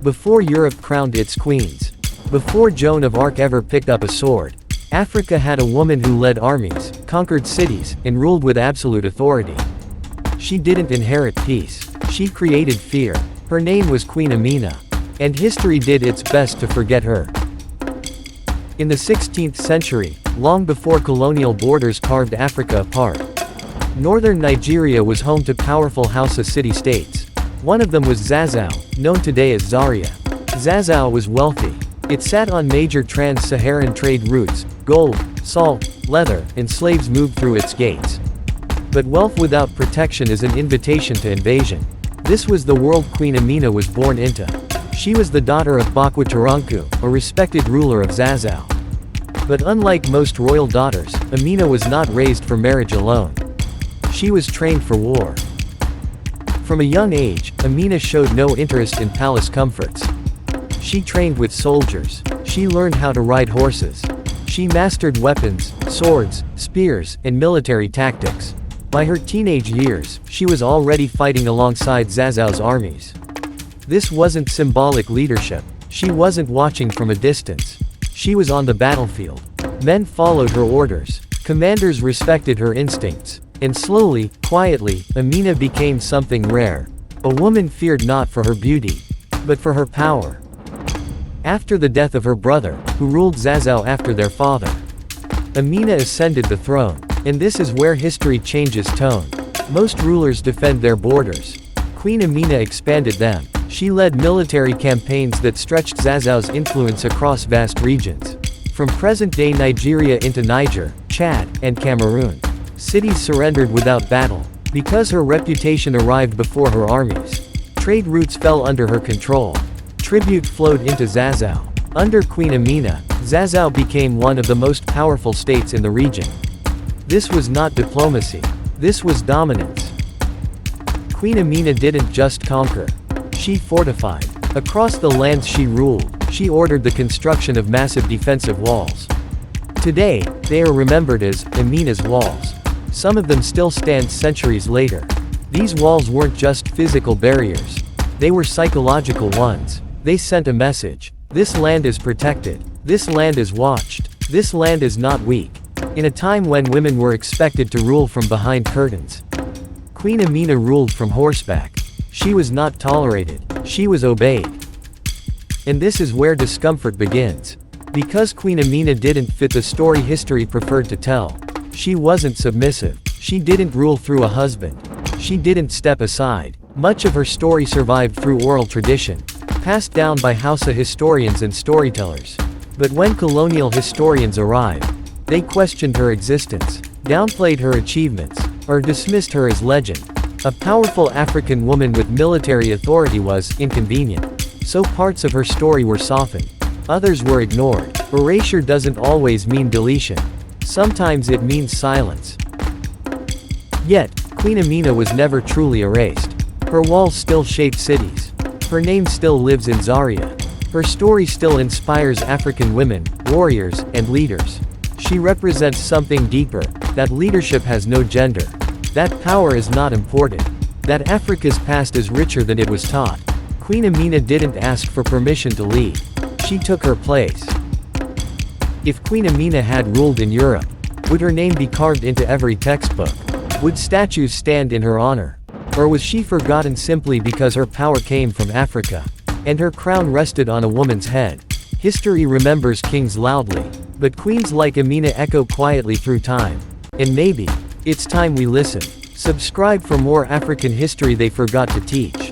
Before Europe crowned its queens. Before Joan of Arc ever picked up a sword. Africa had a woman who led armies, conquered cities, and ruled with absolute authority. She didn't inherit peace. She created fear. Her name was Queen Amina. And history did its best to forget her. In the 16th century, long before colonial borders carved Africa apart, northern Nigeria was home to powerful Hausa city-states. One of them was Zazzau, known today as Zaria. Zazzau was wealthy. It sat on major trans-Saharan trade routes. Gold, salt, leather, and slaves moved through its gates. But wealth without protection is an invitation to invasion. This was the world Queen Amina was born into. She was the daughter of Bakwa Taranku, a respected ruler of Zazzau. But unlike most royal daughters, Amina was not raised for marriage alone. She was trained for war. From a young age, Amina showed no interest in palace comforts. She trained with soldiers. She learned how to ride horses. She mastered weapons, swords, spears, and military tactics. By her teenage years, she was already fighting alongside Zazzau's armies. This wasn't symbolic leadership. She wasn't watching from a distance. She was on the battlefield. Men followed her orders. Commanders respected her instincts. And slowly, quietly, Amina became something rare. A woman feared not for her beauty, but for her power. After the death of her brother, who ruled Zazzau after their father, Amina ascended the throne. And this is where history changes tone. Most rulers defend their borders. Queen Amina expanded them. She led military campaigns that stretched Zazzau's influence across vast regions. From present-day Nigeria into Niger, Chad, and Cameroon. Cities surrendered without battle, because her reputation arrived before her armies. Trade routes fell under her control. Tribute flowed into Zazzau. Under Queen Amina, Zazzau became one of the most powerful states in the region. This was not diplomacy. This was dominance. Queen Amina didn't just conquer. She fortified. Across the lands she ruled, she ordered the construction of massive defensive walls. Today, they are remembered as Amina's walls. Some of them still stand centuries later. These walls weren't just physical barriers. They were psychological ones. They sent a message. This land is protected. This land is watched. This land is not weak. In a time when women were expected to rule from behind curtains, Queen Amina ruled from horseback. She was not tolerated. She was obeyed. And this is where discomfort begins. Because Queen Amina didn't fit the story history preferred to tell. She wasn't submissive. She didn't rule through a husband. She didn't step aside. Much of her story survived through oral tradition, passed down by Hausa historians and storytellers. But when colonial historians arrived, they questioned her existence, downplayed her achievements, or dismissed her as legend. A powerful African woman with military authority was inconvenient. So parts of her story were softened. Others were ignored. Erasure doesn't always mean deletion. Sometimes it means silence. Yet, Queen Amina was never truly erased. Her walls still shape cities. Her name still lives in Zaria. Her story still inspires African women, warriors, and leaders. She represents something deeper, that leadership has no gender. That power is not imported. That Africa's past is richer than it was taught. Queen Amina didn't ask for permission to lead. She took her place. If Queen Amina had ruled in Europe, would her name be carved into every textbook? Would statues stand in her honor? Or was she forgotten simply because her power came from Africa, and her crown rested on a woman's head? History remembers kings loudly, but queens like Amina echo quietly through time. And maybe, it's time we listen. Subscribe for more African history they forgot to teach.